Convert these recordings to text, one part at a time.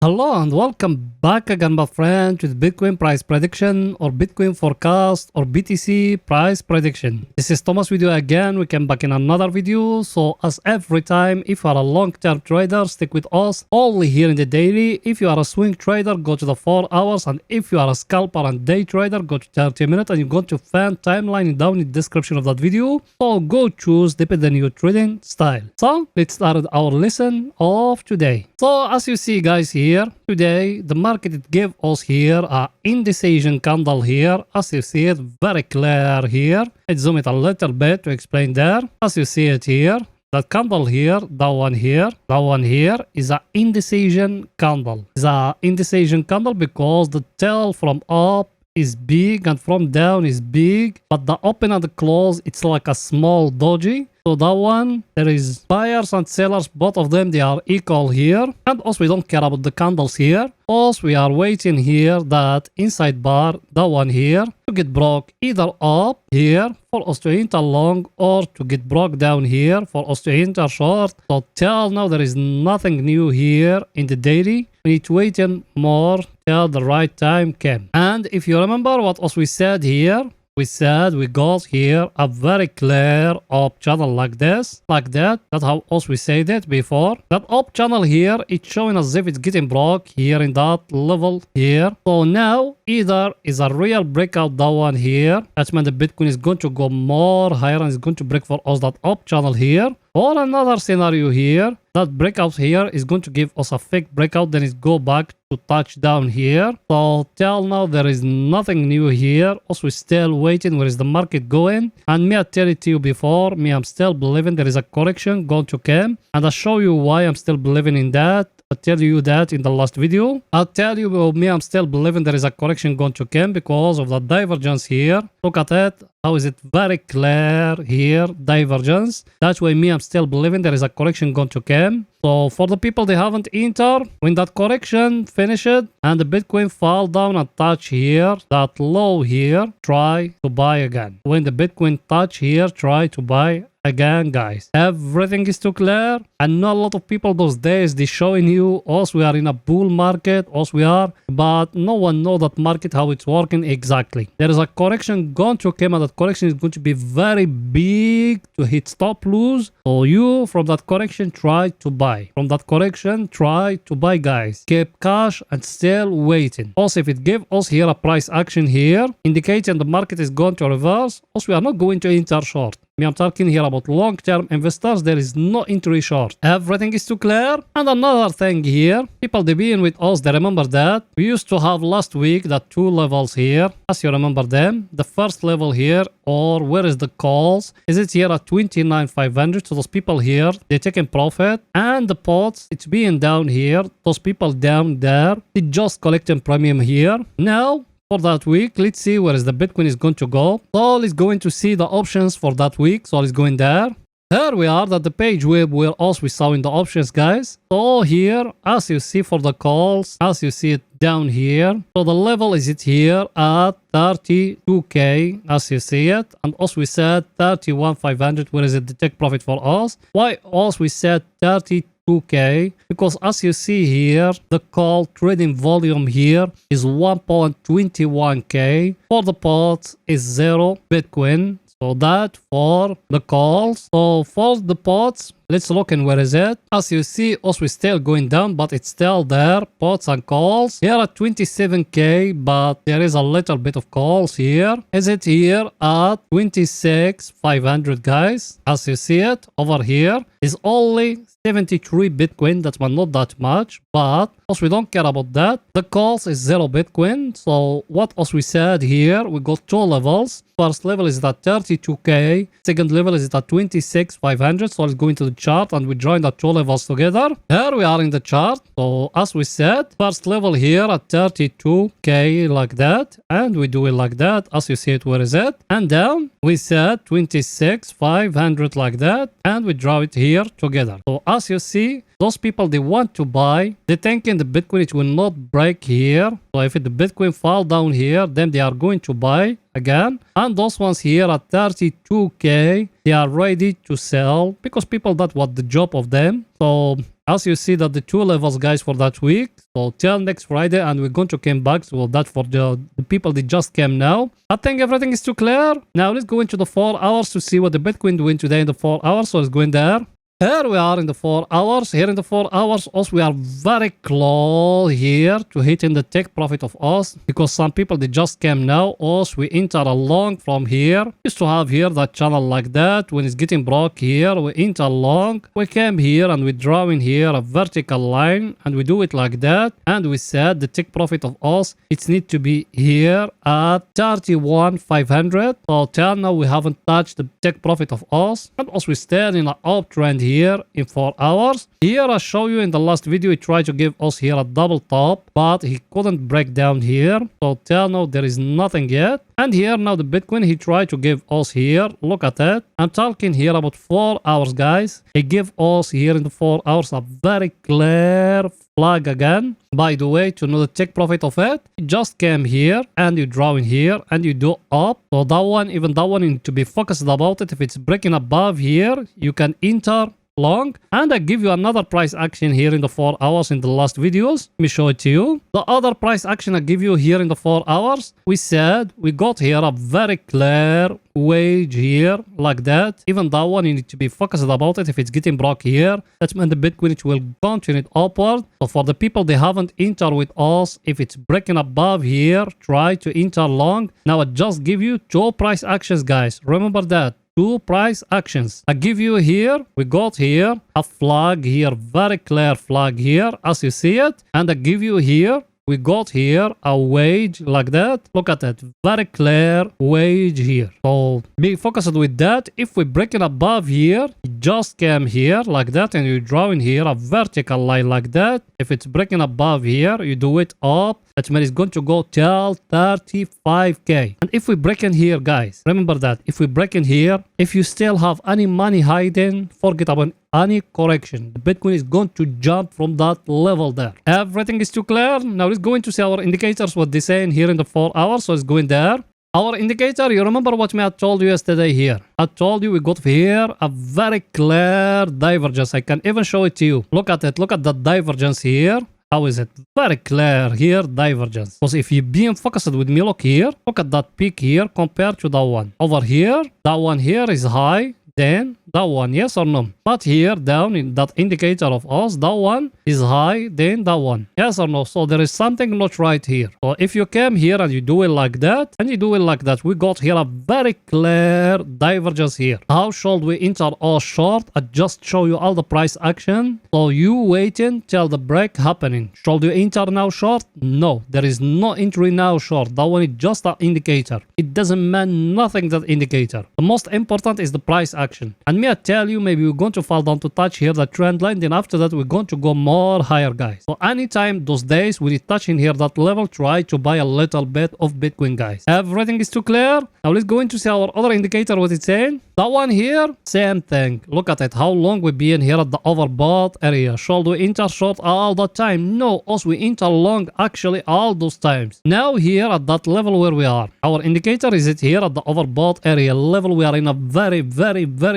Hello and welcome back again, my friend, with Bitcoin price prediction or Bitcoin forecast or BTC price prediction. This is Thomas with you again. We came back in another video. So as every time, if you are a long-term trader, stick with us only here in the daily. If you are a swing trader, go to the 4 hours. And if you are a scalper and day trader, go to 30 minutes and you're going to find timeline down in the description of that video. So go choose depending on your trading style. So let's start our lesson of today. So as you see guys here, today the market it gave us here a indecision candle here. As you see it very clear here. Let's zoom it a little bit to explain there. As you see it here, that candle here, that one here is a indecision candle. It's a indecision candle because the tail from up is big and from down is big, but the open and the close it's like a small doji. So that one, there is buyers and sellers, both of them, they are equal here. And also we don't care about the candles here. Also we are waiting here that inside bar, that one here, to get broke either up here for us to enter long or to get broke down here for us to enter short. So till now there is nothing new here in the daily. We need to wait more till the right time came. And if you remember what else we said here, we said we got here a very clear up channel like this, like that. That's how else we said it before. That up channel here, it's showing as if it's getting broke here in that level here. So now either is a real breakout that one here. That means the Bitcoin is going to go more higher and is going to break for us that up channel here. Or another scenario here, that breakout here is going to give us a fake breakout, then it go back to touch down here. So till now there is nothing new here. Also still waiting where is the market going. And me I tell it to you before, me I'm still believing there is a correction going to come. And I'll show you why I'm still believing in that. I'll tell you that in the last video. I'll tell you, well, me I'm still believing there is a correction going to come because of the divergence here. Look at it. How is it very clear here, divergence. That's why me I'm still believing there is a correction going to come. So for the people they haven't entered, when that correction finished and the Bitcoin fall down and touch here, that low here, try to buy again. When the Bitcoin touch here, try to buy again, guys. Everything is too clear. And not a lot of people those days they showing you also we are in a bull market, also we are, but no one know that market how it's working exactly. There is a correction going to come and that correction is going to be very big to hit stop loss. So you from that correction try to buy. From that correction try to buy, guys. Keep cash and still waiting. Also if it give us here a price action here indicating the market is going to reverse, also we are not going to enter short. Me, I'm talking here about long-term investors. There is no entry short. Everything is too clear. And another thing here, people they being with us, they remember that we used to have last week that 2 levels here. As you remember them, the first level here, or where is the calls? Is it here at 29,500? So those people here, they taking profit, and the pots, it's being down here. Those people down there, they just collecting premium here. Now, for that week, let's see where is the Bitcoin is going to go. So let's going to see the options for that week. So let's go in there. Here we are at the page where we also saw in the options, guys. So here, as you see for the calls, as you see it down here. So the level is it here at 32k, as you see it. And also we said 31,500. Where is it the take profit for us? Why also we said 32k? Because as you see here, the call trading volume here is 1.21k. For the pots is 0 Bitcoin. So that for the calls. So for the pots, let's look in where is it. As you see, also is still going down, but it's still there. Pots and calls. Here at 27k, but there is a little bit of calls here. Is it here at 26,500, guys? As you see it over here is only 73 Bitcoin. That's not that much, but also we don't care about that. The calls is 0 Bitcoin. So what else we said here, we got 2 levels. First level is at 32k. Second level is at 26,500. So let's go into the chart and we join the 2 levels together. Here we are in the chart. So as we said, first level here at 32k like that, and we do it like that. As you see it, where is it? And down we said 26,500 like that, and we draw it here together. So as you see, those people they want to buy, they thinking the Bitcoin it will not break here. So if the Bitcoin fall down here, then they are going to buy again. And those ones here at 32k, they are ready to sell because people that want the job of them. So As you see that the two levels, guys, for that week. So till next Friday, and we're going to come back. So that for the people that just came now. I think everything is too clear. Now let's go into the 4 hours to see what the Bitcoin doing today in the 4 hours. So let's go in there. Here we are in the 4 hours. Here in the 4 hours, also we are very close here to hitting the take profit of us, because some people they just came now. Also we enter along from here. Used to have here that channel like that. When it's getting broke here, we enter along. We came here and we draw in here a vertical line, and we do it like that. And we said the take profit of us, it needs to be here at 31,500. So till now we haven't touched the take profit of us, and also we stay in an uptrend here in 4 hours. Here I show you in the last video, he tried to give us here a double top, but he couldn't break down here. So till now there is nothing yet. And here now the Bitcoin, he tried to give us here. Look at that. I'm talking here about 4 hours, guys. He gave us here in the 4 hours a very clear flag again. By the way, to know the take profit of it, you just came here and you draw in here and you do up. So that one, even that one, you need to be focused about it. If it's breaking above here, you can enter long. And I give you another price action here in the 4 hours in the last videos. Let me show it to you. The other price action I give you here in the 4 hours, we said we got here a very clear wage here like that. Even that one, you need to be focused about it. If it's getting broke here, that means the Bitcoin it will continue upward. So for the people they haven't entered with us, if it's breaking above here, try to enter long. Now I just give you 2 price actions, guys. Remember that. 2 price actions. I give you here, we got here a flag here, very clear flag here as you see it. And I give you here, we got here a wage like that. Look at that, very clear wage here. So be focused with that. If we break it above here, it just came here like that, and you draw in here a vertical line like that. If it's breaking above here, you do it up. That means it's going to go till 35k. And if we break in here, guys, remember that if we break in here, if you still have any money hiding, forget about any correction. The Bitcoin is going to jump from that level there. Everything is too clear. Now let's go into see our indicators, what they say in here in the 4 hours. So let's go in there. Our indicator, you remember what I told you yesterday here? I told you we got here a very clear divergence. I can even show it to you. Look at it. Look at the divergence here. How is it? Very clear here, divergence. Because if you're being focused with me, look here. Look at that peak here compared to that one. Over here, that one here is high. Then that one, yes or no? But here down in that indicator of us, that one is high, then that one, yes or no? So there is something not right here. So if you came here and you do it like that, and you do it like that, we got here a very clear divergence here. How should we enter all short? I just show you all the price action. So you waiting till the break happening. Should you enter now short? No, there is no entry now short. That one is just an indicator. It doesn't mean nothing, that indicator. The most important is the price action. And may I tell you, maybe we're going to fall down to touch here the trend line, then after that we're going to go more higher, guys. So anytime those days when you touch in here that level, try to buy a little bit of Bitcoin, guys. Everything is too clear. Now let's go into see our other indicator, what it's saying. That one here, same thing. Look at it, how long we been here at the overbought area. Should we enter short all the time? No, also we enter long actually all those times. Now here at that level where we are, our indicator is it here at the overbought area level. We are in a very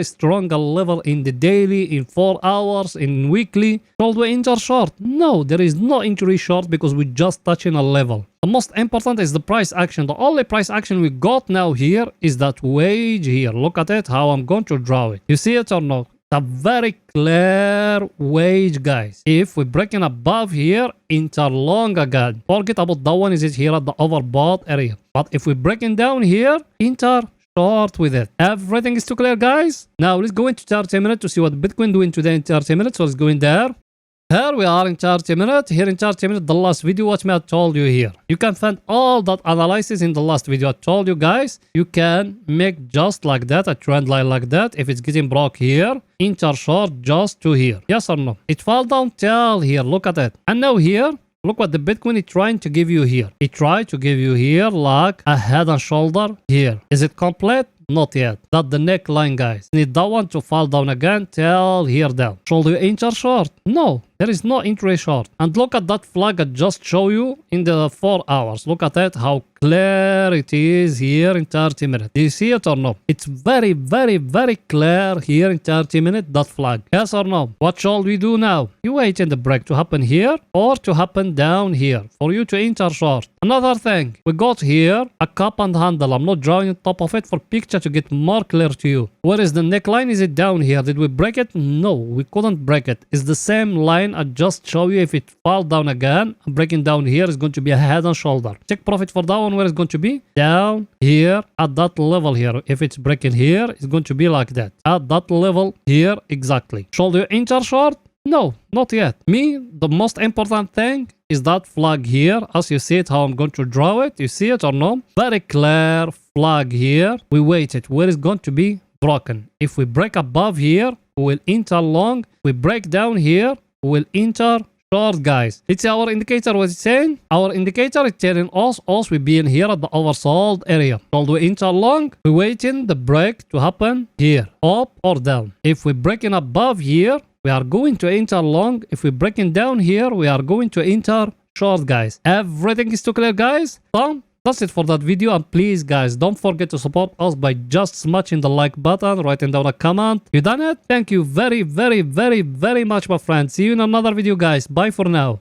strong level in the daily, in 4 hours, in weekly. Should we enter short? No, there is no entry short because we just touching a level. The most important is the price action. The only price action we got now here is that wage here. Look at it, how I'm going to draw it. You see it or not? A very clear wage, guys. If we're breaking above here, enter long again. Forget about that one, is it here at the overbought area. But if we're breaking down here, enter short with it. Everything is too clear, guys. Now let's go into 30 minutes to see what Bitcoin doing today in 30 minutes. So let's go in there. Here we are in 30 minutes. Here in 30 minutes, the last video, what I told you here. You can find all that analysis in the last video. I told you guys, you can make just like that, a trend line like that. If it's getting broke here, enter short just to here. Yes or no? It fell down till here. Look at it. And now here, look what the Bitcoin is trying to give you here. It tried to give you here like a head and shoulder here. Is it complete? Not yet. That's the neckline, guys. Need that one to fall down again till here down. Should you enter short? No. There is no entry short. And look at that flag I just show you in the 4 hours. Look at it, how clear it is here in 30 minutes. Do you see it or no? It's very, very, very clear here in 30 minutes, that flag. Yes or no? What shall we do now? You wait in the break to happen here or to happen down here for you to enter short. Another thing, we got here a cup and handle. I'm not drawing on top of it for picture to get more clear to you. Where is the neckline? Is it down here? Did we break it? No, we couldn't break it. It's the same line I just show you. If it fall down again, breaking down here is going to be a head and shoulder. Take profit for that one. Where is going to be? Down here at that level here. If it's breaking here, it's going to be like that. At that level here, exactly. Shall you enter short? No, not yet. Me, the most important thing is that flag here. As you see it, how I'm going to draw it. You see it or no? Very clear flag here. We wait it. Where is going to be broken? If we break above here, we will enter long. We break down here, we will enter short, guys. It's our indicator. What it's saying? Our indicator is telling us we be in here at the oversold area. Shall we enter long? We waiting the break to happen here, up or down. If we breaking above here, we are going to enter long. If we're breaking down here, we are going to enter short, guys. Everything is too clear, guys. So that's it for that video. And please, guys, don't forget to support us by just smashing the like button, writing down a comment. You done it? Thank you very, very, very, very much, my friends. See you in another video, guys. Bye for now.